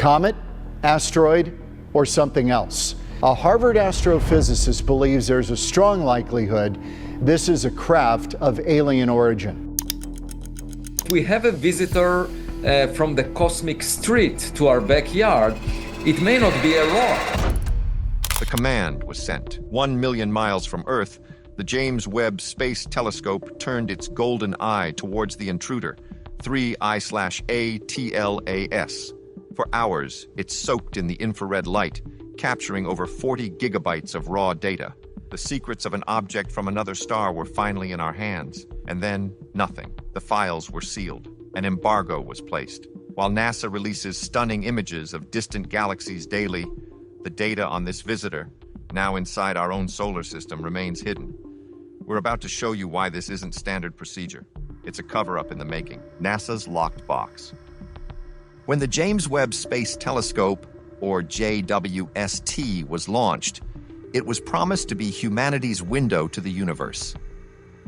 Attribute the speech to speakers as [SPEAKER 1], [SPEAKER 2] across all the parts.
[SPEAKER 1] Comet, asteroid, or something else? A Harvard astrophysicist believes there's a strong likelihood this is a craft of alien origin.
[SPEAKER 2] We have a visitor from the cosmic street to our backyard. It may not be a rock.
[SPEAKER 3] The command was sent. 1 million miles from Earth, the James Webb Space Telescope turned its golden eye towards the intruder, 3I/ATLAS. For hours, it soaked in the infrared light, capturing over 40 gigabytes of raw data. The secrets of an object from another star were finally in our hands. And then, nothing. The files were sealed. An embargo was placed. While NASA releases stunning images of distant galaxies daily, the data on this visitor, now inside our own solar system, remains hidden. We're about to show you why this isn't standard procedure. It's a cover-up in the making. NASA's locked box. When the James Webb Space Telescope, or JWST, was launched, it was promised to be humanity's window to the universe.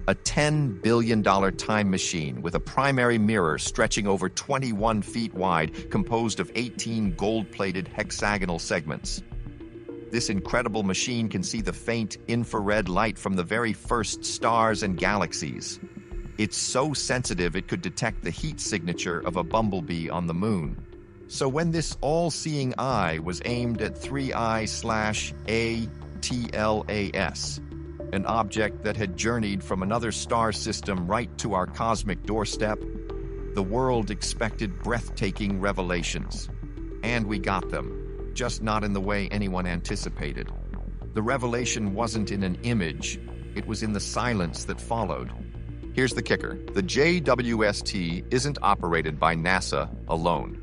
[SPEAKER 3] A $10 billion time machine with a primary mirror stretching over 21 feet wide, composed of 18 gold-plated hexagonal segments. This incredible machine can see the faint infrared light from the very first stars and galaxies. It's so sensitive it could detect the heat signature of a bumblebee on the moon. So when this all-seeing eye was aimed at 3I/ATLAS, an object that had journeyed from another star system right to our cosmic doorstep, the world expected breathtaking revelations. And we got them, just not in the way anyone anticipated. The revelation wasn't in an image, it was in the silence that followed. Here's the kicker. The JWST isn't operated by NASA alone.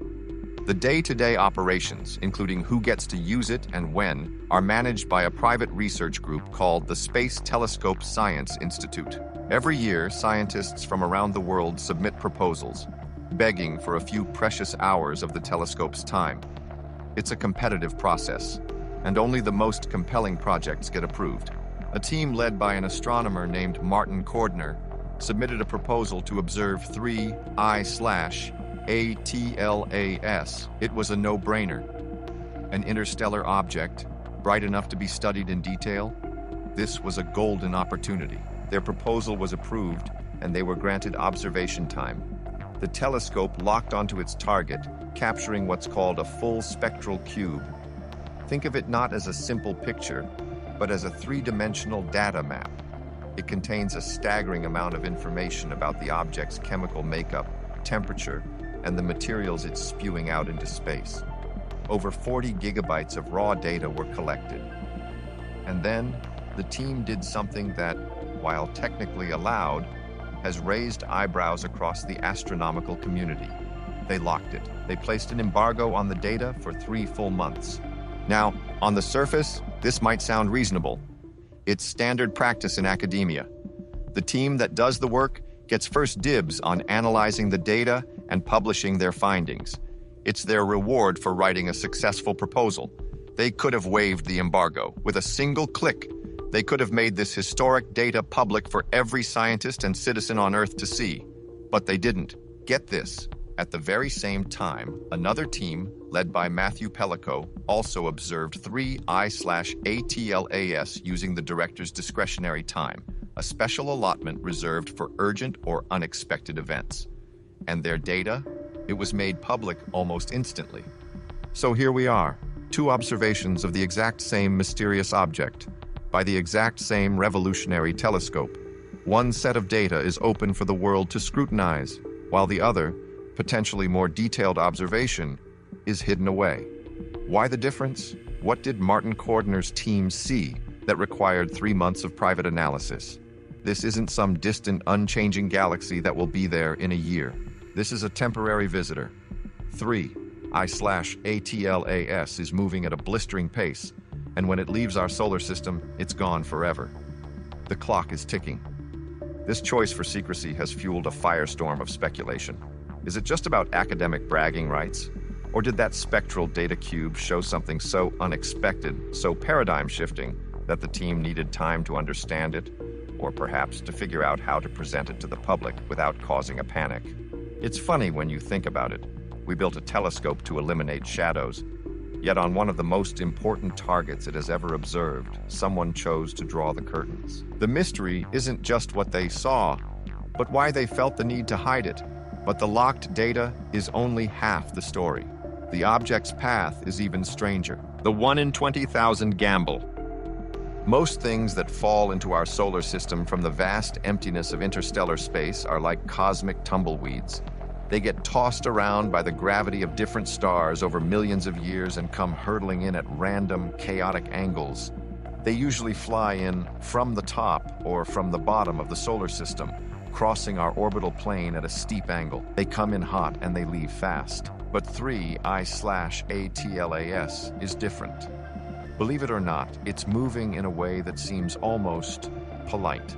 [SPEAKER 3] The day-to-day operations, including who gets to use it and when, are managed by a private research group called the Space Telescope Science Institute. Every year, scientists from around the world submit proposals, begging for a few precious hours of the telescope's time. It's a competitive process, and only the most compelling projects get approved. A team led by an astronomer named Martin Cordner submitted a proposal to observe 3I/ATLAS. It was a no-brainer. An interstellar object, bright enough to be studied in detail? This was a golden opportunity. Their proposal was approved, and they were granted observation time. The telescope locked onto its target, capturing what's called a full spectral cube. Think of it not as a simple picture, but as a three-dimensional data map. It contains a staggering amount of information about the object's chemical makeup, temperature, and the materials it's spewing out into space. Over 40 gigabytes of raw data were collected. And then, the team did something that, while technically allowed, has raised eyebrows across the astronomical community. They locked it. They placed an embargo on the data for 3 full months. Now, on the surface, this might sound reasonable. It's standard practice in academia. The team that does the work gets first dibs on analyzing the data and publishing their findings. It's their reward for writing a successful proposal. They could have waived the embargo. With a single click, they could have made this historic data public for every scientist and citizen on Earth to see. But they didn't. Get this. At the very same time, another team, led by Matthew Pellico, also observed 3I/ATLAS using the director's discretionary time, a special allotment reserved for urgent or unexpected events. And their data? It was made public almost instantly. So here we are, 2 observations of the exact same mysterious object, by the exact same revolutionary telescope. One set of data is open for the world to scrutinize, while the other, potentially more detailed observation, is hidden away. Why the difference? What did Martin Cordner's team see that required 3 months of private analysis? This isn't some distant, unchanging galaxy that will be there in a year. This is a temporary visitor. 3I/ATLAS is moving at a blistering pace, and when it leaves our solar system, it's gone forever. The clock is ticking. This choice for secrecy has fueled a firestorm of speculation. Is it just about academic bragging rights? Or did that spectral data cube show something so unexpected, so paradigm-shifting, that the team needed time to understand it, or perhaps to figure out how to present it to the public without causing a panic? It's funny when you think about it. We built a telescope to eliminate shadows. Yet on one of the most important targets it has ever observed, someone chose to draw the curtains. The mystery isn't just what they saw, but why they felt the need to hide it. But the locked data is only half the story. The object's path is even stranger. The 1 in 20,000 gamble. Most things that fall into our solar system from the vast emptiness of interstellar space are like cosmic tumbleweeds. They get tossed around by the gravity of different stars over millions of years and come hurtling in at random, chaotic angles. They usually fly in from the top or from the bottom of the solar system, crossing our orbital plane at a steep angle. They come in hot and they leave fast. But 3I/ATLAS is different. Believe it or not, it's moving in a way that seems almost polite,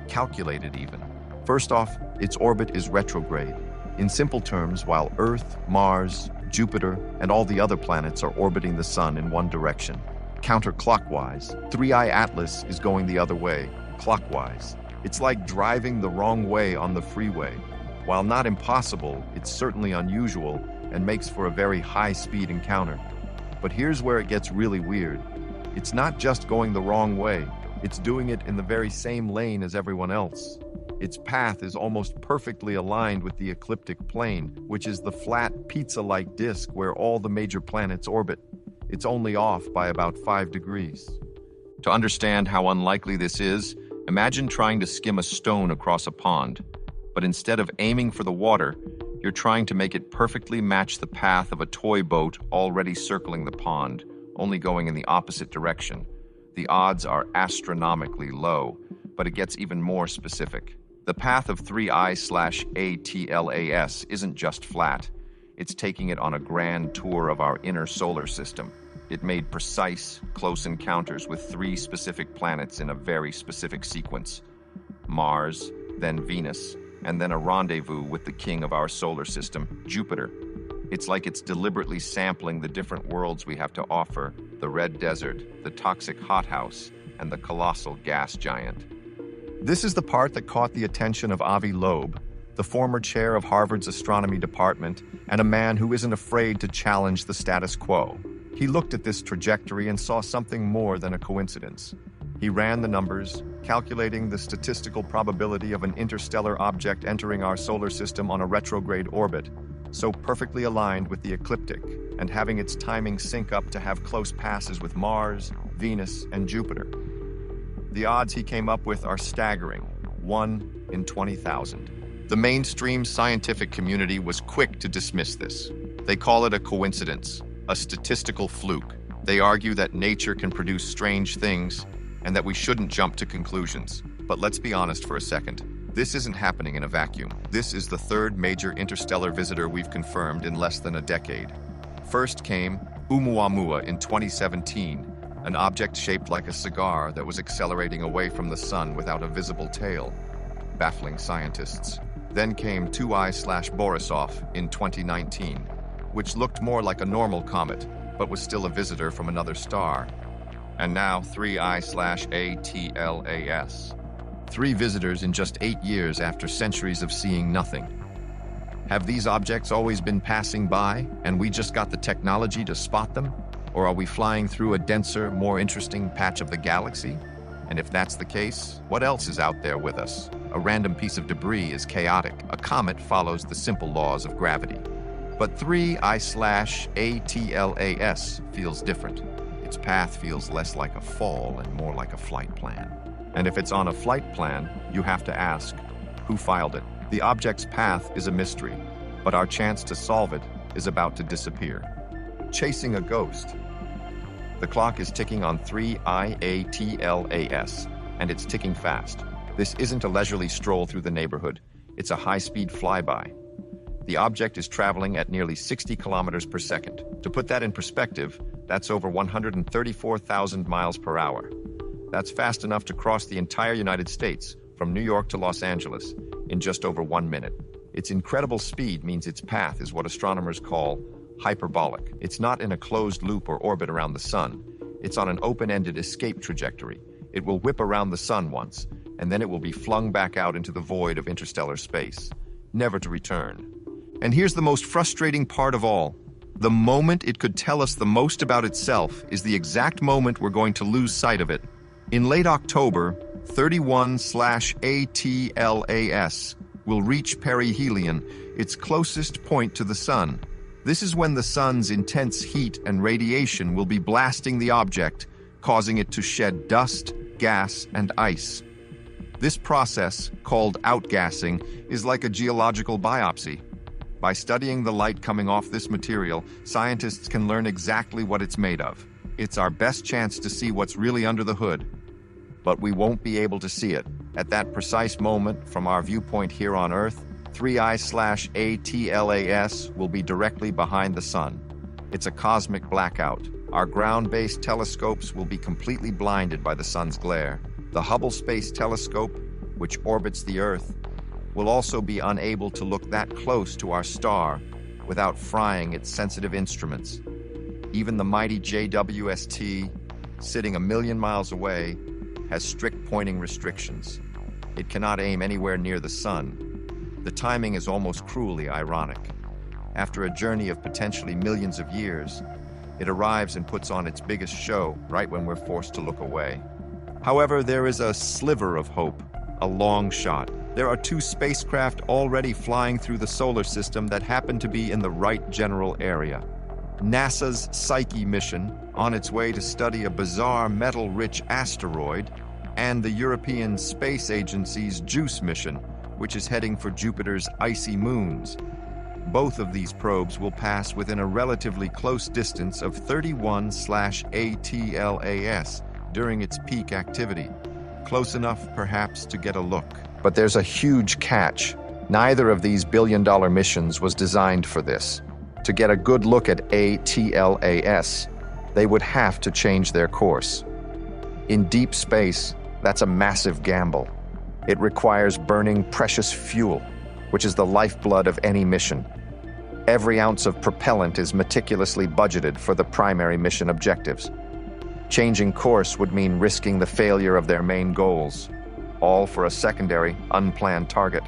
[SPEAKER 3] calculated even. First off, its orbit is retrograde. In simple terms, while Earth, Mars, Jupiter, and all the other planets are orbiting the Sun in one direction, counterclockwise, 3I Atlas is going the other way, clockwise. It's like driving the wrong way on the freeway. While not impossible, it's certainly unusual and makes for a very high-speed encounter. But here's where it gets really weird. It's not just going the wrong way, it's doing it in the very same lane as everyone else. Its path is almost perfectly aligned with the ecliptic plane, which is the flat, pizza-like disk where all the major planets orbit. It's only off by about 5 degrees. To understand how unlikely this is, imagine trying to skim a stone across a pond. But instead of aiming for the water, you're trying to make it perfectly match the path of a toy boat already circling the pond, only going in the opposite direction. The odds are astronomically low, but it gets even more specific. The path of 3I/ATLAS isn't just flat. It's taking it on a grand tour of our inner solar system. It made precise, close encounters with 3 specific planets in a very specific sequence. Mars, then Venus, and then a rendezvous with the king of our solar system, Jupiter. It's like it's deliberately sampling the different worlds we have to offer: the red desert, the toxic hothouse, and the colossal gas giant. This is the part that caught the attention of Avi Loeb, the former chair of Harvard's astronomy department, and a man who isn't afraid to challenge the status quo. He looked at this trajectory and saw something more than a coincidence. He ran the numbers, calculating the statistical probability of an interstellar object entering our solar system on a retrograde orbit, so perfectly aligned with the ecliptic, and having its timing sync up to have close passes with Mars, Venus, and Jupiter. The odds he came up with are staggering, 1 in 20,000. The mainstream scientific community was quick to dismiss this. They call it a coincidence, a statistical fluke. They argue that nature can produce strange things, and that we shouldn't jump to conclusions. But let's be honest for a second. This isn't happening in a vacuum. This is the 3rd major interstellar visitor we've confirmed in less than a decade. First came Oumuamua in 2017, an object shaped like a cigar that was accelerating away from the sun without a visible tail, baffling scientists. Then came 2I/Borisov in 2019, which looked more like a normal comet, but was still a visitor from another star. And now 3I/ATLAS. 3 visitors in just 8 years after centuries of seeing nothing. Have these objects always been passing by, and we just got the technology to spot them? Or are we flying through a denser, more interesting patch of the galaxy? And if that's the case, what else is out there with us? A random piece of debris is chaotic. A comet follows the simple laws of gravity. But 3I/ATLAS feels different. Its path feels less like a fall and more like a flight plan. And if it's on a flight plan, you have to ask, who filed it? The object's path is a mystery, but our chance to solve it is about to disappear. Chasing a ghost. The clock is ticking on 3I/ATLAS, and it's ticking fast. This isn't a leisurely stroll through the neighborhood. It's a high-speed flyby. The object is traveling at nearly 60 kilometers per second. To put that in perspective, that's over 134,000 miles per hour. That's fast enough to cross the entire United States, from New York to Los Angeles, in just over 1 minute. Its incredible speed means its path is what astronomers call hyperbolic. It's not in a closed loop or orbit around the sun. It's on an open-ended escape trajectory. It will whip around the sun once, and then it will be flung back out into the void of interstellar space, never to return. And here's the most frustrating part of all. The moment it could tell us the most about itself is the exact moment we're going to lose sight of it. In late October, 31/ATLAS will reach perihelion, its closest point to the Sun. This is when the Sun's intense heat and radiation will be blasting the object, causing it to shed dust, gas, and ice. This process, called outgassing, is like a geological biopsy. By studying the light coming off this material, scientists can learn exactly what it's made of. It's our best chance to see what's really under the hood. But we won't be able to see it. At that precise moment, from our viewpoint here on Earth, 3I/ATLAS will be directly behind the Sun. It's a cosmic blackout. Our ground-based telescopes will be completely blinded by the Sun's glare. The Hubble Space Telescope, which orbits the Earth, will also be unable to look that close to our star without frying its sensitive instruments. Even the mighty JWST, sitting a million miles away, has strict pointing restrictions. It cannot aim anywhere near the Sun. The timing is almost cruelly ironic. After a journey of potentially millions of years, it arrives and puts on its biggest show right when we're forced to look away. However, there is a sliver of hope, a long shot. There are 2 spacecraft already flying through the solar system that happen to be in the right general area. NASA's Psyche mission, on its way to study a bizarre metal-rich asteroid, and the European Space Agency's JUICE mission, which is heading for Jupiter's icy moons. Both of these probes will pass within a relatively close distance of 31/ATLAS during its peak activity. Close enough, perhaps, to get a look. But there's a huge catch. Neither of these billion-dollar missions was designed for this. To get a good look at ATLAS, they would have to change their course. In deep space, that's a massive gamble. It requires burning precious fuel, which is the lifeblood of any mission. Every ounce of propellant is meticulously budgeted for the primary mission objectives. Changing course would mean risking the failure of their main goals, all for a secondary, unplanned target.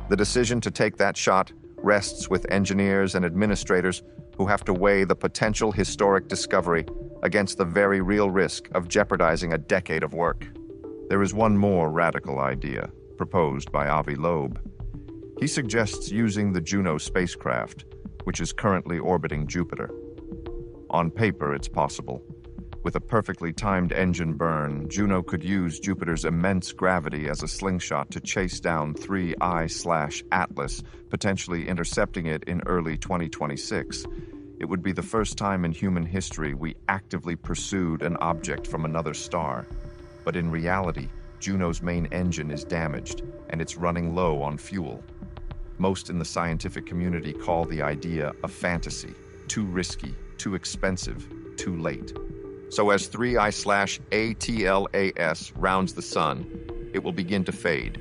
[SPEAKER 3] The decision to take that shot rests with engineers and administrators who have to weigh the potential historic discovery against the very real risk of jeopardizing a decade of work. There is one more radical idea, proposed by Avi Loeb. He suggests using the Juno spacecraft, which is currently orbiting Jupiter. On paper, it's possible. With a perfectly timed engine burn, Juno could use Jupiter's immense gravity as a slingshot to chase down 3I/Atlas, potentially intercepting it in early 2026. It would be the first time in human history we actively pursued an object from another star. But in reality, Juno's main engine is damaged, and it's running low on fuel. Most in the scientific community call the idea a fantasy, too risky, too expensive, too late. So as 3I/ATLAS rounds the Sun, it will begin to fade.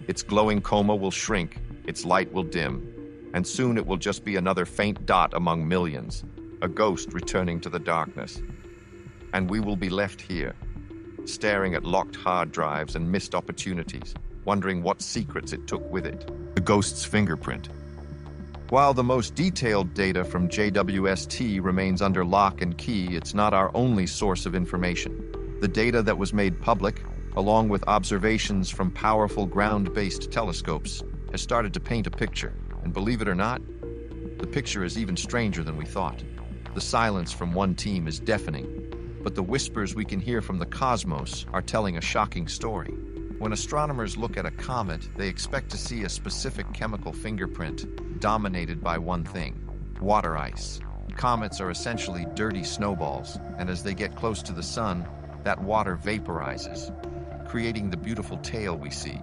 [SPEAKER 3] Its glowing coma will shrink, its light will dim, and soon it will just be another faint dot among millions, a ghost returning to the darkness. And we will be left here, staring at locked hard drives and missed opportunities, wondering what secrets it took with it. The ghost's fingerprint. While the most detailed data from JWST remains under lock and key, it's not our only source of information. The data that was made public, along with observations from powerful ground-based telescopes, has started to paint a picture. And believe it or not, the picture is even stranger than we thought. The silence from one team is deafening, but the whispers we can hear from the cosmos are telling a shocking story. When astronomers look at a comet, they expect to see a specific chemical fingerprint dominated by one thing: water ice. Comets are essentially dirty snowballs, and as they get close to the Sun, that water vaporizes, creating the beautiful tail we see.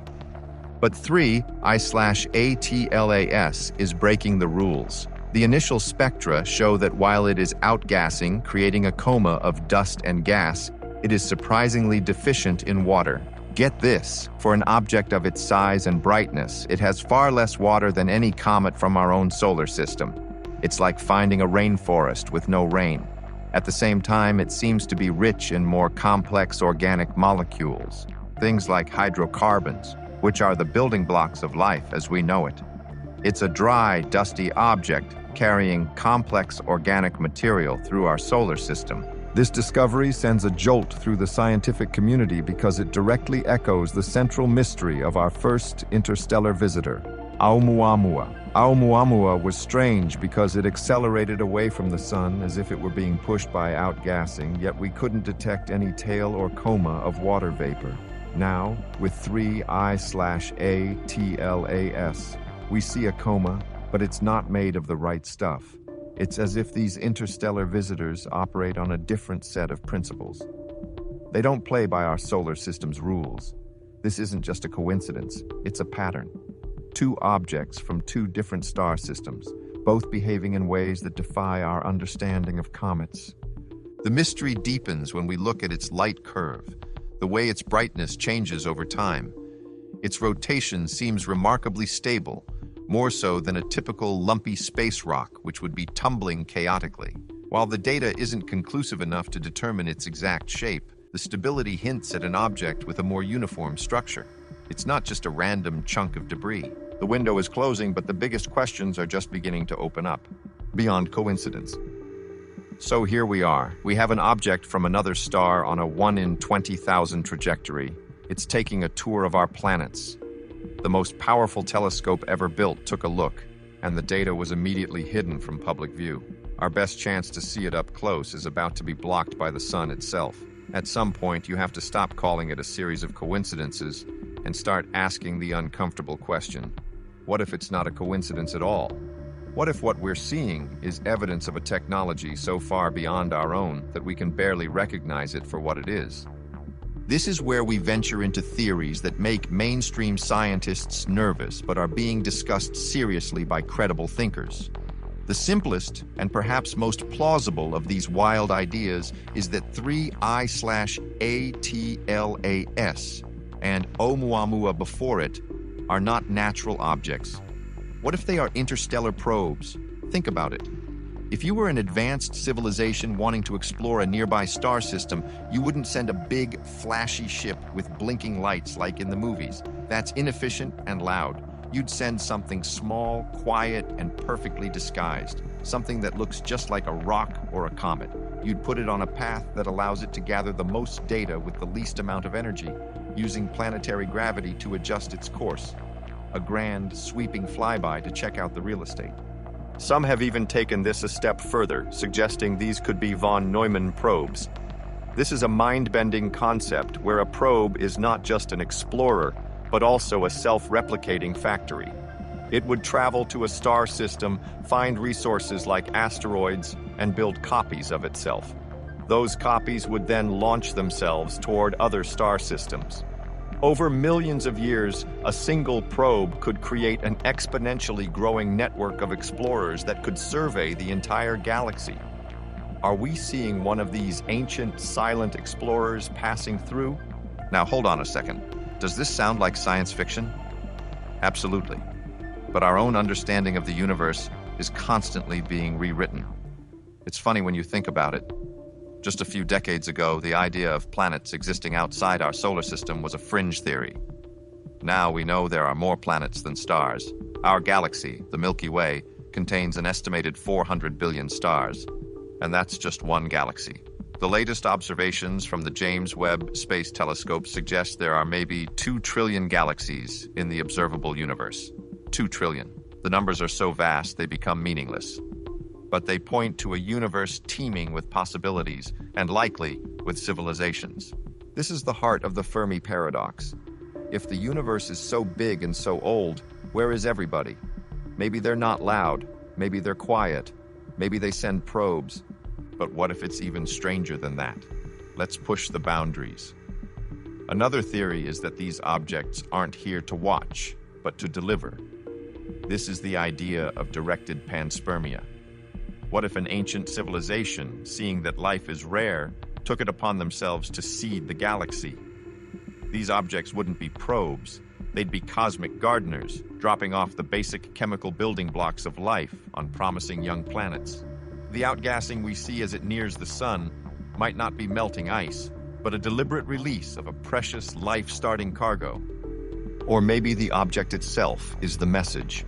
[SPEAKER 3] But 3I/ATLAS is breaking the rules. The initial spectra show that while it is outgassing, creating a coma of dust and gas, it is surprisingly deficient in water. Get this, for an object of its size and brightness, it has far less water than any comet from our own solar system. It's like finding a rainforest with no rain. At the same time, it seems to be rich in more complex organic molecules, things like hydrocarbons, which are the building blocks of life as we know it. It's a dry, dusty object carrying complex organic material through our solar system. This discovery sends a jolt through the scientific community because it directly echoes the central mystery of our first interstellar visitor, Oumuamua. Oumuamua was strange because it accelerated away from the sun as if it were being pushed by outgassing, yet we couldn't detect any tail or coma of water vapor. Now, with 3 I/ATLAS, we see a coma, but it's not made of the right stuff. It's as if these interstellar visitors operate on a different set of principles. They don't play by our solar system's rules. This isn't just a coincidence, it's a pattern. 2 objects from 2 different star systems, both behaving in ways that defy our understanding of comets. The mystery deepens when we look at its light curve, the way its brightness changes over time. Its rotation seems remarkably stable, more so than a typical lumpy space rock which would be tumbling chaotically. While the data isn't conclusive enough to determine its exact shape, the stability hints at an object with a more uniform structure. It's not just a random chunk of debris. The window is closing, but the biggest questions are just beginning to open up, beyond coincidence. So here we are. We have an object from another star on a 1 in 20,000 trajectory. It's taking a tour of our planets. The most powerful telescope ever built took a look, and the data was immediately hidden from public view. Our best chance to see it up close is about to be blocked by the sun itself. At some point, you have to stop calling it a series of coincidences and start asking the uncomfortable question: what if it's not a coincidence at all? What if what we're seeing is evidence of a technology so far beyond our own that we can barely recognize it for what it is? This is where we venture into theories that make mainstream scientists nervous but are being discussed seriously by credible thinkers. The simplest and perhaps most plausible of these wild ideas is that 3 I/ATLAS and Oumuamua before it are not natural objects. What if they are interstellar probes? Think about it. If you were an advanced civilization wanting to explore a nearby star system, you wouldn't send a big, flashy ship with blinking lights like in the movies. That's inefficient and loud. You'd send something small, quiet, and perfectly disguised. Something that looks just like a rock or a comet. You'd put it on a path that allows it to gather the most data with the least amount of energy, using planetary gravity to adjust its course. A grand, sweeping flyby to check out the real estate. Some have even taken this a step further, suggesting these could be von Neumann probes. This is a mind-bending concept where a probe is not just an explorer, but also a self-replicating factory. It would travel to a star system, find resources like asteroids, and build copies of itself. Those copies would then launch themselves toward other star systems. Over millions of years, a single probe could create an exponentially growing network of explorers that could survey the entire galaxy. Are we seeing one of these ancient, silent explorers passing through? Now, hold on a second. Does this sound like science fiction? Absolutely. But our own understanding of the universe is constantly being rewritten. It's funny when you think about it. Just a few decades ago, the idea of planets existing outside our solar system was a fringe theory. Now we know there are more planets than stars. Our galaxy, the Milky Way, contains an estimated 400 billion stars, and that's just one galaxy. The latest observations from the James Webb Space Telescope suggest there are maybe 2 trillion galaxies in the observable universe. 2 trillion. The numbers are so vast they become meaningless. But they point to a universe teeming with possibilities, and likely with civilizations. This is the heart of the Fermi paradox. If the universe is so big and so old, where is everybody? Maybe they're not loud, maybe they're quiet, maybe they send probes. But what if it's even stranger than that? Let's push the boundaries. Another theory is that these objects aren't here to watch, but to deliver. This is the idea of directed panspermia. What if an ancient civilization, seeing that life is rare, took it upon themselves to seed the galaxy? These objects wouldn't be probes, they'd be cosmic gardeners, dropping off the basic chemical building blocks of life on promising young planets. The outgassing we see as it nears the sun might not be melting ice, but a deliberate release of a precious life-starting cargo. Or maybe the object itself is the message.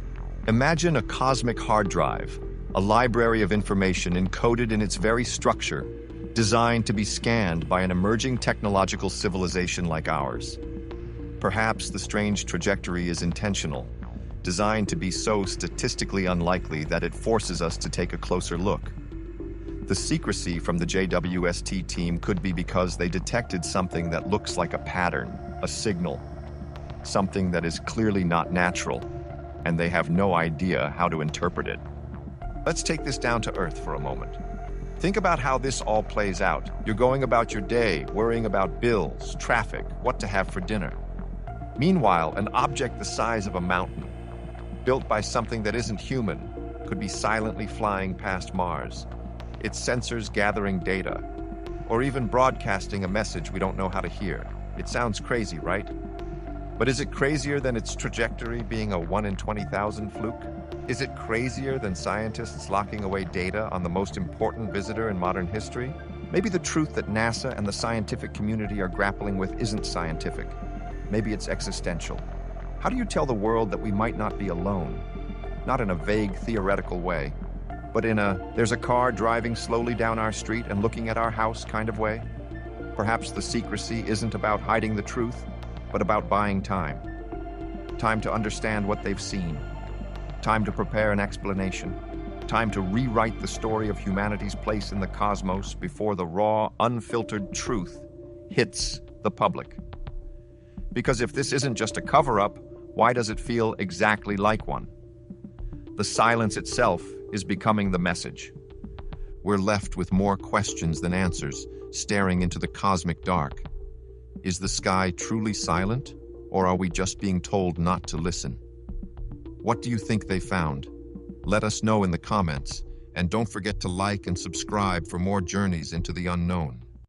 [SPEAKER 3] Imagine a cosmic hard drive, a library of information encoded in its very structure, designed to be scanned by an emerging technological civilization like ours. Perhaps the strange trajectory is intentional, designed to be so statistically unlikely that it forces us to take a closer look. The secrecy from the JWST team could be because they detected something that looks like a pattern, a signal, something that is clearly not natural, and they have no idea how to interpret it. Let's take this down to earth for a moment. Think about how this all plays out. You're going about your day, worrying about bills, traffic, what to have for dinner. Meanwhile, an object the size of a mountain, built by something that isn't human, could be silently flying past Mars, its sensors gathering data, or even broadcasting a message we don't know how to hear. It sounds crazy, right? But is it crazier than its trajectory being a 1 in 20,000 fluke? Is it crazier than scientists locking away data on the most important visitor in modern history? Maybe the truth that NASA and the scientific community are grappling with isn't scientific. Maybe it's existential. How do you tell the world that we might not be alone? Not in a vague, theoretical way, but in a, there's a car driving slowly down our street and looking at our house kind of way? Perhaps the secrecy isn't about hiding the truth, but about buying time. Time to understand what they've seen. Time to prepare an explanation. Time to rewrite the story of humanity's place in the cosmos before the raw, unfiltered truth hits the public. Because if this isn't just a cover-up, why does it feel exactly like one? The silence itself is becoming the message. We're left with more questions than answers, staring into the cosmic dark. Is the sky truly silent, or are we just being told not to listen? What do you think they found? Let us know in the comments, and don't forget to like and subscribe for more journeys into the unknown.